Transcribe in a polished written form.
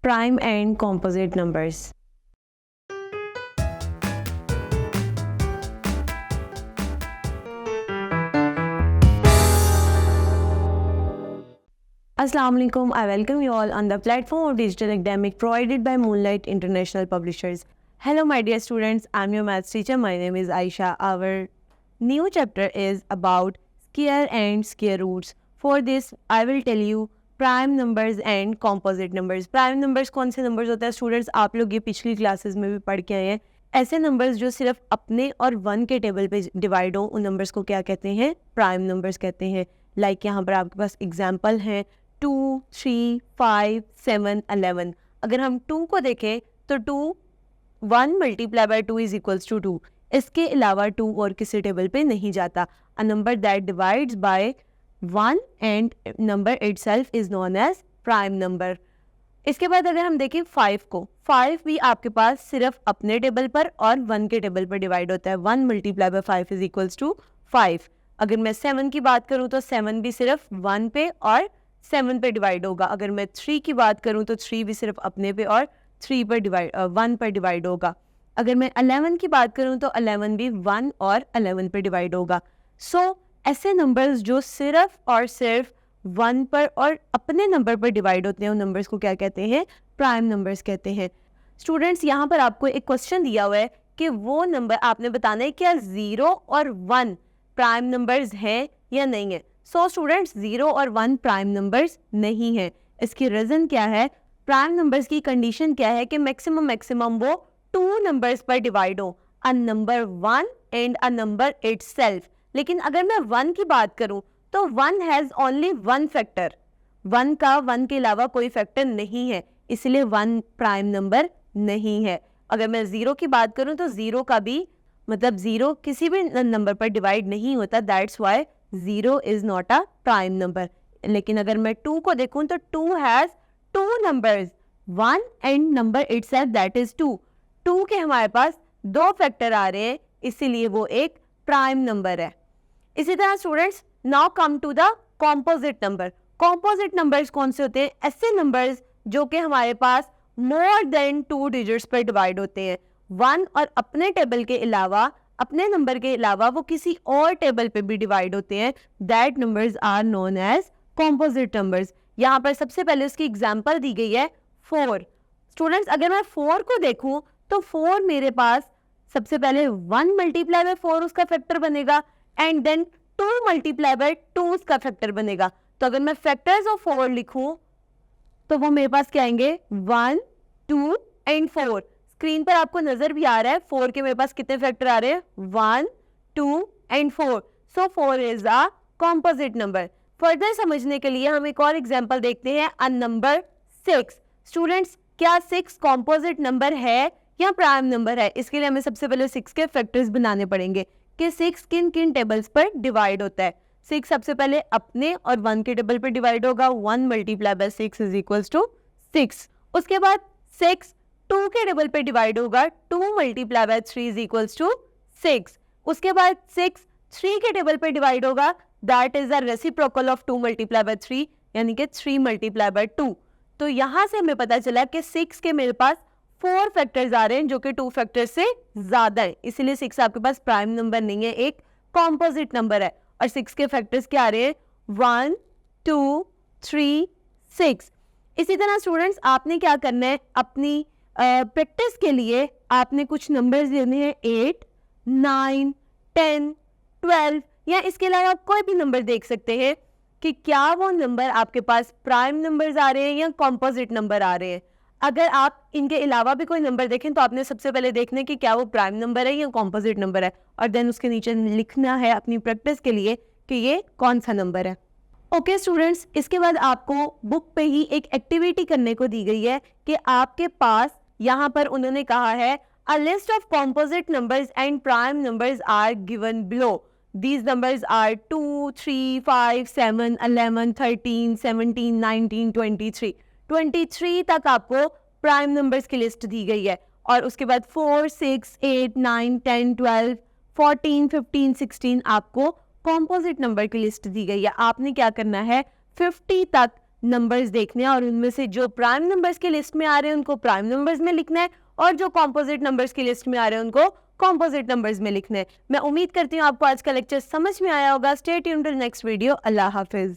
Prime and composite numbers. Assalamu alaikum. I welcome you all on the platform of Digital Academic provided by Moonlight International Publishers. Hello my dear students, I'm your maths teacher. My name is Aisha. Our new chapter is about square and square roots. For this, I will tell you prime numbers and composite numbers. Prime numbers कौन से numbers होते हैं students? आप लोग ये पिछली classes में भी पढ़ के आए हैं. ऐसे नंबर्स जो सिर्फ अपने और वन के टेबल पे डिवाइड हो, उन नंबर्स को क्या कहते हैं? प्राइम नंबर्स कहते हैं. लाइक यहाँ पर आपके पास एग्जाम्पल हैं 2, 3, 5, 7, 11. अगर हम 2 को देखें तो 1 multiply by 2 is equals to 2. इसके अलावा 2 और किसी टेबल पे नहीं जाता. A number that divides bye 1 and number itself is known as prime number. इसके बाद अगर हम देखें 5 को, 5 भी आपके पास सिर्फ अपने टेबल पर और 1 के टेबल पर डिवाइड होता है. 1 multiply by 5 is equals to 5. अगर मैं 7 की बात करूं तो 7 भी सिर्फ 1 पे और 7 पे डिवाइड होगा. अगर मैं 3 की बात करूं तो 3 भी सिर्फ अपने पे और 1 पर डिवाइड होगा. अगर मैं 11 की बात करूं तो 11 भी 1 और 11 पे डिवाइड होगा. ऐसे नंबर्स जो सिर्फ और सिर्फ 1 पर और अपने नंबर पर डिवाइड होते हैं, उन नंबर्स को क्या कहते हैं? प्राइम नंबर्स कहते हैं. स्टूडेंट्स, यहाँ पर आपको एक क्वेश्चन दिया हुआ है कि वो नंबर आपने बताना है क्या 0 और 1 प्राइम नंबर्स हैं या नहीं है. स्टूडेंट्स, 0 और 1 प्राइम नंबर्स नहीं है. इसकी रीजन क्या है? प्राइम नंबर्स की कंडीशन क्या है कि मैक्सिमम वो 2 नंबर्स पर डिवाइड हो, a number 1 and a number itself. लेकिन अगर मैं 1 की बात करूं तो 1 हैज ओनली 1 फैक्टर. 1 के अलावा कोई फैक्टर नहीं है, इसलिए 1 प्राइम नंबर नहीं है. अगर मैं 0 की बात करूं तो 0 का भी मतलब 0 किसी भी नंबर पर डिवाइड नहीं होता. That's why 0 is not a prime number. लेकिन अगर मैं 2 को देखूं तो 2 has 2 numbers, 1 and number itself that is 2. 2 के हमारे पास 2 फैक्टर आ रहे हैं, इसीलिए वो एक प्राइम नंबर है. इसी तरह students, now come to the composite number. Composite numbers कौन से होते हैं? ऐसे नंबर्स जो कि हमारे पास मोर देन 2 डिजिट्स पर डिवाइड होते हैं. 1 और अपने टेबल के अलावा, अपने नंबर के अलावा वो किसी और टेबल पे भी डिवाइड होते हैं. That numbers are known as composite numbers. यहाँ पर सबसे पहले उसकी एग्जाम्पल दी गई है 4. स्टूडेंट्स, अगर मैं 4 को देखूं तो 4 मेरे पास सबसे पहले 1 मल्टीप्लाई बाय 4 उसका फैक्टर बनेगा एंड देन 2 मल्टीप्लाई बाय 2 उसका फैक्टर बनेगा. तो अगर मैं फैक्टर्स ऑफ 4 लिखूं तो वो मेरे पास क्या आएंगे? 1, 2 एंड 4. स्क्रीन पर आपको नजर भी आ रहा है 4 के मेरे पास कितने फैक्टर आ रहे हैं? 1, 2 and 4. 4 is a composite number. Further समझने के लिए हम एक और एग्जांपल देखते हैं, अ नंबर 6. स्टूडेंट्स, क्या 6 कॉम्पोजिट नंबर है या प्राइम नंबर है? इसके लिए हमें सबसे पहले 6 के फैक्टर्स बनाने पड़ेंगे कि 6 किन किन टेबल्स पर डिवाइड होता है. 6 सबसे पहले अपने और 1 के टेबल पर डिवाइड होगा. 1 multiply by 6 is equals to 6. उसके बाद 6 2 के टेबल पर डिवाइड होगा. 2 multiply by 3 is equals to 6. उसके बाद 6 3 के टेबल पर डिवाइड होगा. That is the reciprocal of 2 multiply by 3, यानी कि 3 मल्टीप्लाई बाय 2. तो यहां से हमें पता चला कि 6 के मेरे पास 4 फैक्टर्स आ रहे हैं जो कि 2 फैक्टर से ज्यादा है, इसलिए 6 आपके पास प्राइम नंबर नहीं है, एक कॉम्पोजिट नंबर है. और 6 के फैक्टर्स क्या आ रहे हैं? 1, 2, 3, 6. इसी तरह स्टूडेंट्स, आपने क्या करना है? अपनी प्रैक्टिस के लिए आपने कुछ नंबर्स लेने हैं 8, 9, 10, 12 या इसके अलावा आप कोई भी नंबर देख सकते हैं कि क्या वो नंबर आपके पास प्राइम नंबर्स आ रहे हैं या कॉम्पोजिट नंबर आ रहे हैं. अगर आप इनके अलावा भी कोई नंबर देखें तो आपने सबसे पहले देखना है कि क्या वो प्राइम नंबर है या कॉम्पोजिट नंबर है, और देन उसके नीचे लिखना है अपनी प्रैक्टिस के लिए कि ये कौन सा नंबर है. ओके स्टूडेंट्स, इसके बाद आपको बुक पे ही एक एक्टिविटी करने को दी गई है कि आपके पास यहाँ पर उन्होंने कहा है a list of composite numbers and prime numbers are given below. These numbers are 2, 3, 5, 7, 11, 13, 17, 19, 23. 23 तक आपको प्राइम नंबर्स की लिस्ट दी गई है, और उसके बाद 4, 6, 8, 9, 10, 12, 14, 15, 16 आपको कॉम्पोजिट नंबर की लिस्ट दी गई है. आपने क्या करना है? 50 तक नंबर्स देखने हैं और उनमें से जो प्राइम नंबर्स की लिस्ट में आ रहे हैं उनको प्राइम नंबर्स में लिखना है और जो कॉम्पोजिट नंबर्स की लिस्ट में आ रहे हैं उनको कॉम्पोजिट नंबर्स में लिखना है। मैं उम्मीद करती हूँ आपको आज का लेक्चर समझ में आया होगा। Stay tuned till next video. अल्लाह हाफिज।